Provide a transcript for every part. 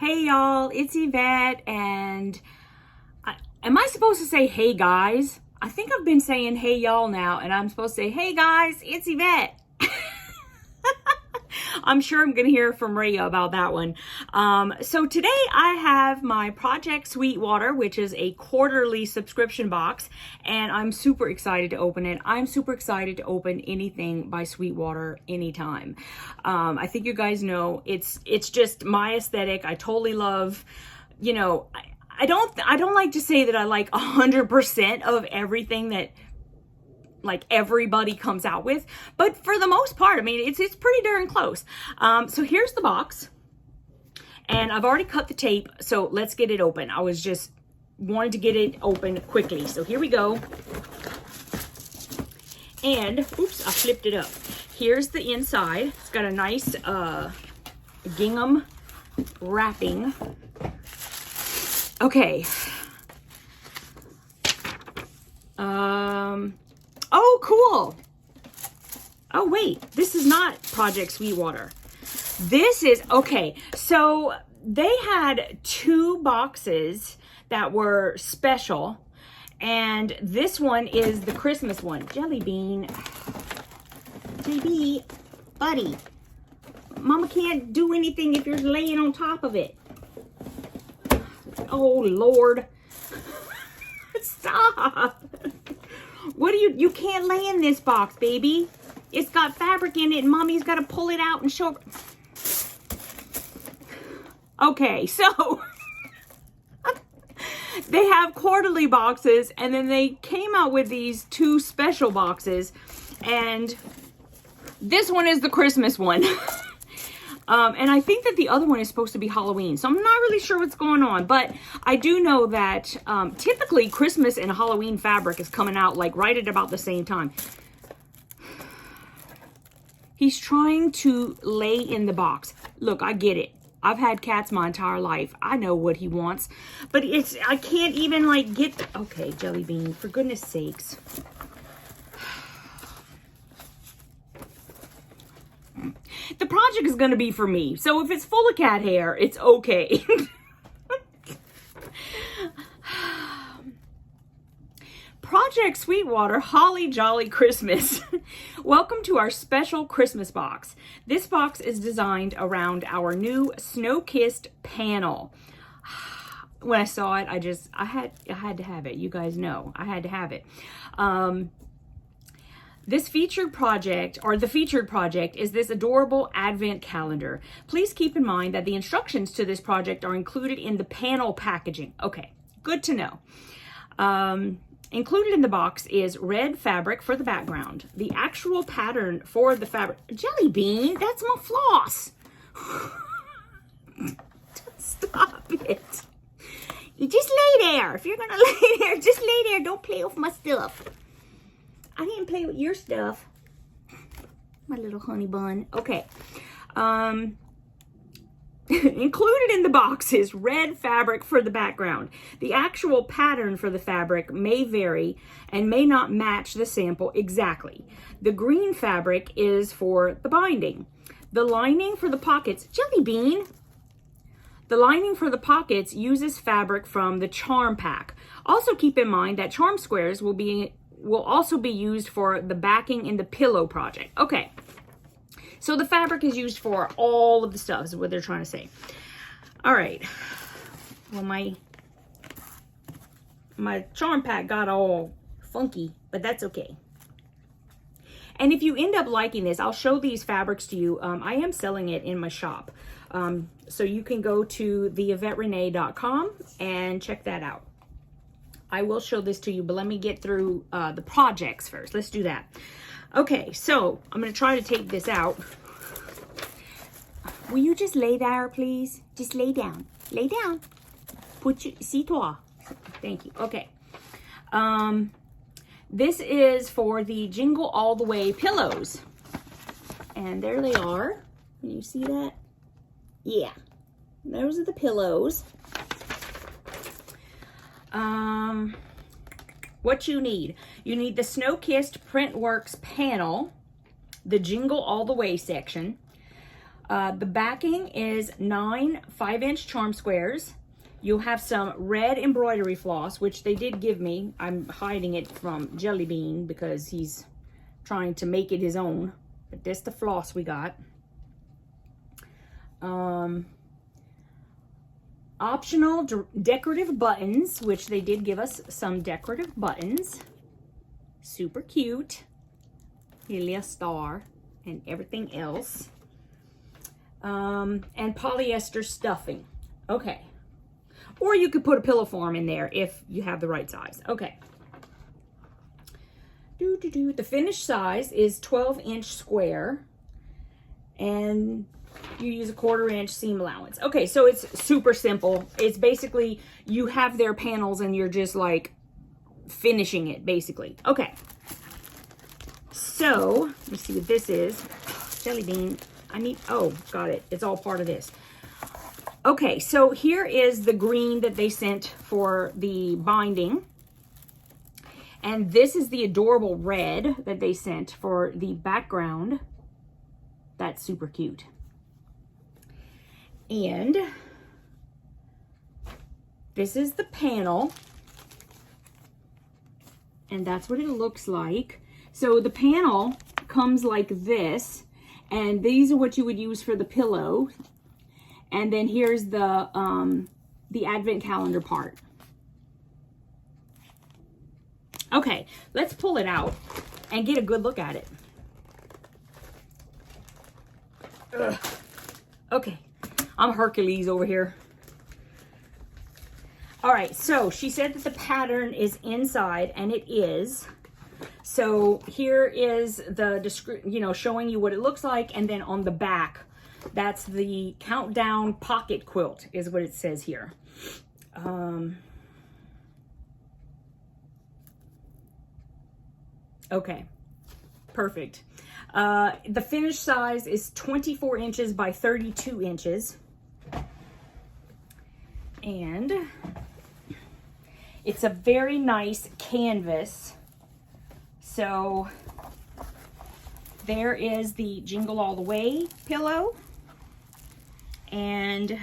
Hey y'all, it's Yvette, and am I supposed to say hey guys? I think I've been saying hey y'all now, and I'm supposed to say hey guys, it's Yvette. I'm sure I'm gonna hear from Rhea about that one. So today I have my Project Sweetwater, which is a quarterly subscription box, and I'm super excited to open it. I'm super excited to open anything by Sweetwater anytime. I think you guys know it's just my aesthetic. I totally love, you know, I don't like to say that I like 100% of everything that like everybody comes out with, but for the most part, I mean, it's pretty darn close. So here's the box, and I've already cut the tape, so let's get it open. I was just wanted to get it open quickly. So here we go. And oops, I flipped it up. Here's the inside. It's got a nice gingham wrapping. Okay. Oh, cool. Oh, wait, this is not Project Sweetwater. This is, okay, so they had two boxes that were special, and this one is the Christmas one. Jelly Bean. JB, buddy. Mama can't do anything if you're laying on top of it. Oh, Lord. Stop. What do you can't lay in this box, baby. It's got fabric in it, and Mommy's got to pull it out and show. Okay, so they have quarterly boxes, and then they came out with these two special boxes, and this one is the Christmas one. And I think that the other one is supposed to be Halloween. So I'm not really sure what's going on. But I do know that typically Christmas and Halloween fabric is coming out like right at about the same time. He's trying to lay in the box. Look, I get it. I've had cats my entire life. I know what he wants. But I can't even like get... Okay, Jelly Bean, for goodness sakes. The project is going to be for me. So if it's full of cat hair, it's okay. Project Sweetwater Holly Jolly Christmas. Welcome to our special Christmas box. This box is designed around our new snow-kissed panel. When I saw it, I had to have it. You guys know I had to have it. The featured project is this adorable advent calendar. Please keep in mind that the instructions to this project are included in the panel packaging. Okay, good to know. Included in the box is red fabric for the background. The actual pattern for the fabric... Jelly Bean, that's my floss. Stop it. You just lay there. If you're going to lay there, just lay there. Don't play with my stuff. I didn't play with your stuff. My little honey bun. Okay. Included in the box is red fabric for the background. The actual pattern for the fabric may vary and may not match the sample exactly. The green fabric is for the binding. The lining for the pockets... Jelly Bean! The lining for the pockets uses fabric from the charm pack. Also keep in mind that charm squares will also be used for the backing in the pillow project. Okay, so the fabric is used for all of the stuff is what they're trying to say. All right, well my charm pack got all funky, but that's okay. And if you end up liking this, I'll show these fabrics to you. I am selling it in my shop, so you can go to TheYvetteRene.com and check that out. I will show this to you, but let me get through the projects first. Let's do that. Okay, so I'm going to try to take this out. Will you just lay there, please? Just lay down. Lay down. Put your... Sit-toi. Thank you. Okay. This is for the Jingle All the Way pillows. And there they are. Can you see that? Yeah. Those are the pillows. What you need the Snow-Kissed Printworks panel, the Jingle All the Way section, The backing is 9 5-inch charm squares. You'll have some red embroidery floss, which they did give me. I'm hiding it from Jelly Bean because he's trying to make it his own. But this the floss we got. Optional decorative buttons, which they did give us some decorative buttons. Super cute. Helia star and everything else. And polyester stuffing. Okay. Or you could put a pillow form in there if you have the right size. Okay. The finished size is 12-inch square. And you use a 1/4 inch seam allowance. Okay, so it's super simple. It's basically, you have their panels and you're just like finishing it, basically. Okay. So, let me see what this is. Jelly Bean. Oh, got it. It's all part of this. Okay, so here is the green that they sent for the binding. And this is the adorable red that they sent for the background. That's super cute. And this is the panel. And that's what it looks like. So the panel comes like this. And these are what you would use for the pillow. And then here's the advent calendar part. Okay, let's pull it out and get a good look at it. Ugh. Okay, I'm Hercules over here. All right, so she said that the pattern is inside, and it is. So here is the showing you what it looks like, and then on the back, that's the countdown pocket quilt is what it says here. Okay, perfect. The finished size is 24 inches by 32 inches. And it's a very nice canvas. So there is the Jingle All the Way pillow and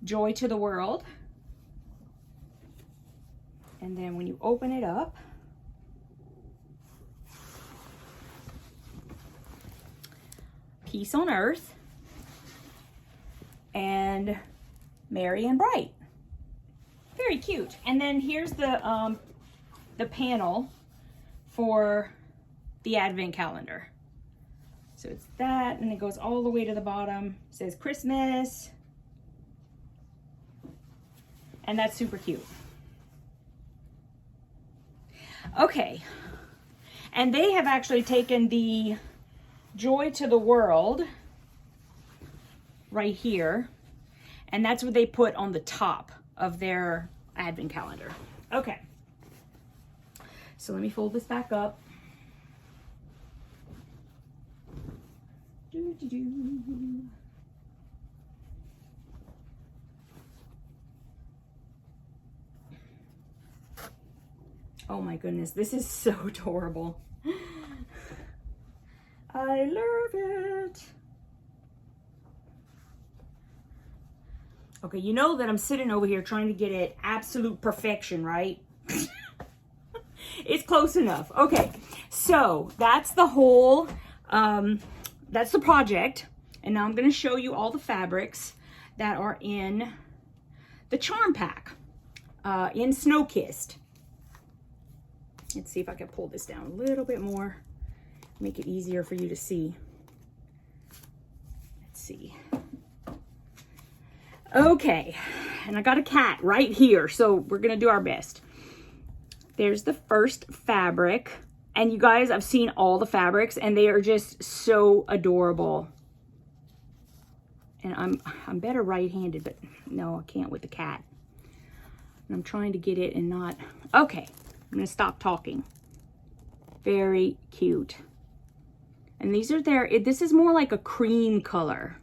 Joy to the World. And then when you open it up, Peace on Earth and Merry and Bright. Very cute. And then here's the panel for the advent calendar. So it's that, and it goes all the way to the bottom. It says Christmas. And that's super cute. Okay. And they have actually taken the Joy to the World right here, and that's what they put on the top of their advent calendar. Okay, so let me fold this back up. Oh my goodness, this is so adorable. I love it. Okay, you know that I'm sitting over here trying to get it absolute perfection, right? It's close enough. Okay, so that's the whole, that's the project. And now I'm going to show you all the fabrics that are in the charm pack, in Snow Kissed. Let's see if I can pull this down a little bit more. Make it easier for you to see. Let's see. Okay, and I got a cat right here, so we're gonna do our best. There's the first fabric, and you guys, I've seen all the fabrics, and they are just so adorable. And I'm better right-handed, but no, I can't with the cat. And I'm trying to get it and not. Okay, I'm gonna stop talking. Very cute. And these are this is more like a cream color,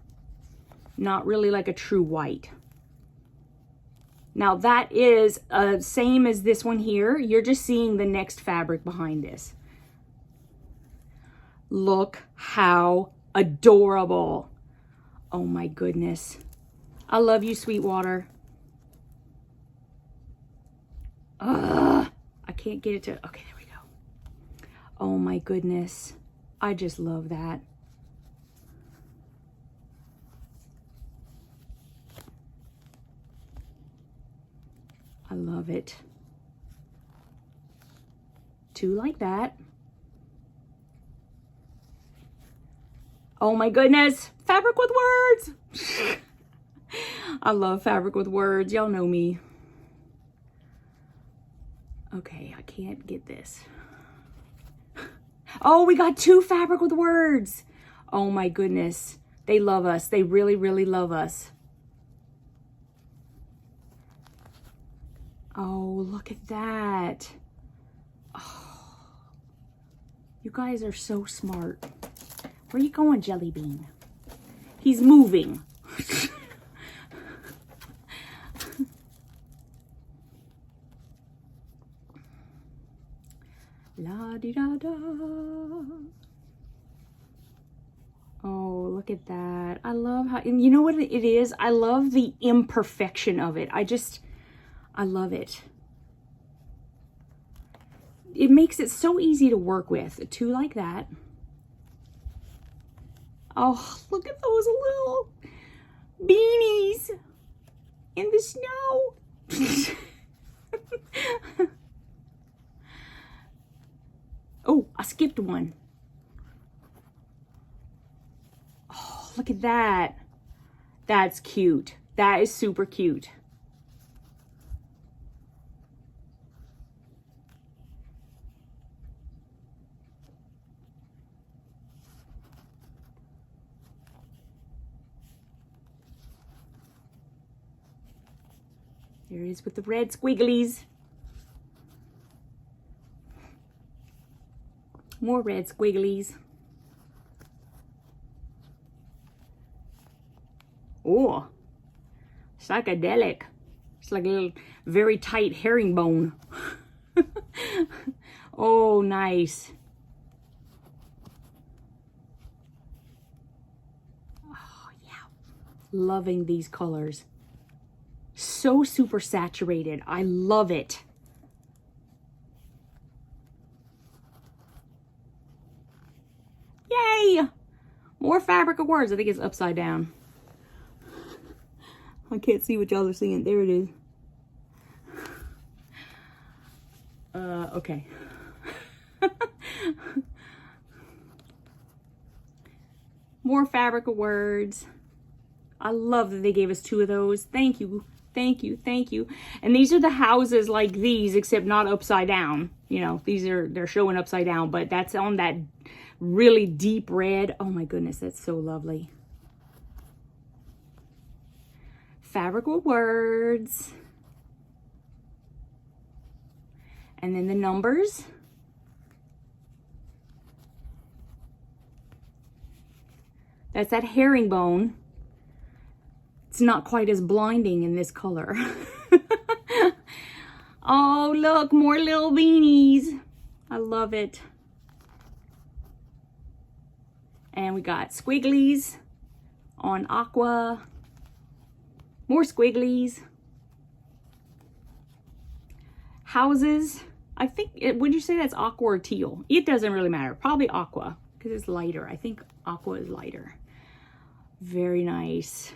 not really like a true white. Now that is same as this one here. You're just seeing the next fabric behind this. Look how Adorable. Oh my goodness. I love you, Sweetwater. Ugh, I can't get it to, okay, there we go. Oh my goodness. I just love that. I love it. Two like that. Oh my goodness. Fabric with words. I love fabric with words. Y'all know me. Okay, I can't get this. Oh, we got two fabric with words. Oh my goodness. They love us. They really, really love us. Oh, look at that. Oh, you guys are so smart. Where are you going, Jelly Bean? He's moving. La di da da. Oh, look at that. I love how, and you know what it is? I love the imperfection of it. I love it. It makes it so easy to work with. Two like that. Oh, look at those little beanies in the snow. Oh, I skipped one. Oh, look at that. That's cute. That is super cute. There it is with the red squigglies. More red squigglies. Oh, psychedelic. It's like a little very tight herringbone. Oh, nice. Oh, yeah. Loving these colors. So super saturated. I love it. Yay! More fabric of words. I think it's upside down. I can't see what y'all are seeing. There it is. Okay. More fabric of words. I love that they gave us two of those. Thank you. Thank you. Thank you. And these are the houses like these, except not upside down. You know, they're showing upside down, but that's on that really deep red. Oh my goodness, that's so lovely. Fabric with words. And then the numbers. That's that herringbone. It's not quite as blinding in this color. Oh, look, more little beanies. I love it. And we got squigglies on aqua. More squigglies. Houses. I think, would you say that's aqua or teal? It doesn't really matter. Probably aqua because it's lighter. I think aqua is lighter. Very nice.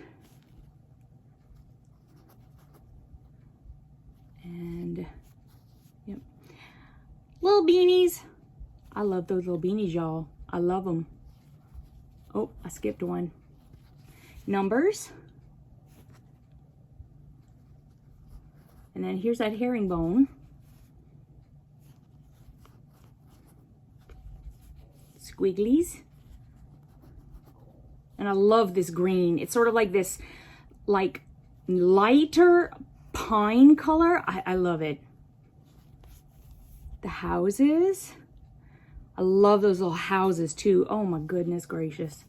And, yep. Little beanies. I love those little beanies, y'all. I love them. Oh, I skipped one. Numbers. And then here's that herringbone. Squigglies. And I love this green. It's sort of like this, like, lighter pine color. I love it. The houses. I love those little houses too. Oh my goodness gracious.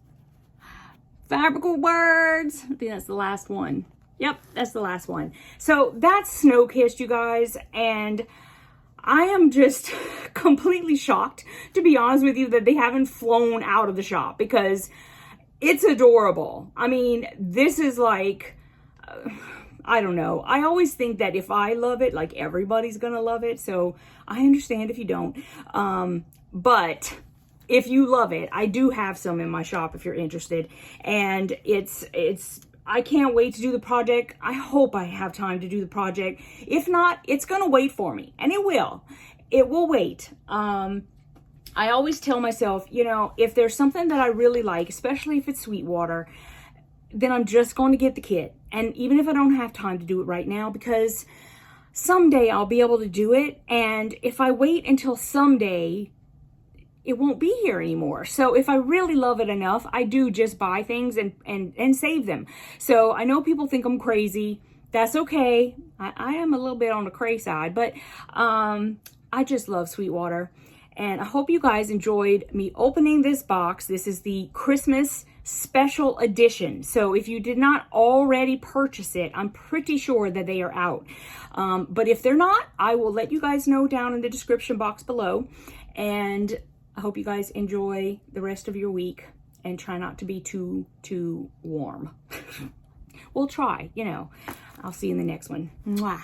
Fabrical words. I think that's the last one. Yep, that's the last one. So that's Snow Kissed, you guys. And I am just completely shocked, to be honest with you, that they haven't flown out of the shop, because it's adorable. I mean, this is like, I don't know. I always think that if I love it, like everybody's gonna love it. So I understand if you don't. But if you love it, I do have some in my shop if you're interested. And I can't wait to do the project. I hope I have time to do the project. If not, it's gonna wait for me, and it will. It will wait. I always tell myself, you know, if there's something that I really like, especially if it's Sweetwater, then I'm just going to get the kit. And even if I don't have time to do it right now, because someday I'll be able to do it. And if I wait until someday, it won't be here anymore. So if I really love it enough, I do just buy things and save them. So I know people think I'm crazy. That's okay. I am a little bit on the cray side, but I just love Sweetwater. And I hope you guys enjoyed me opening this box. This is the Christmas special edition. So if you did not already purchase it, I'm pretty sure that they are out. But if they're not, I will let you guys know down in the description box below. And I hope you guys enjoy the rest of your week and try not to be too warm. We'll try, you know. I'll see you in the next one. Mwah.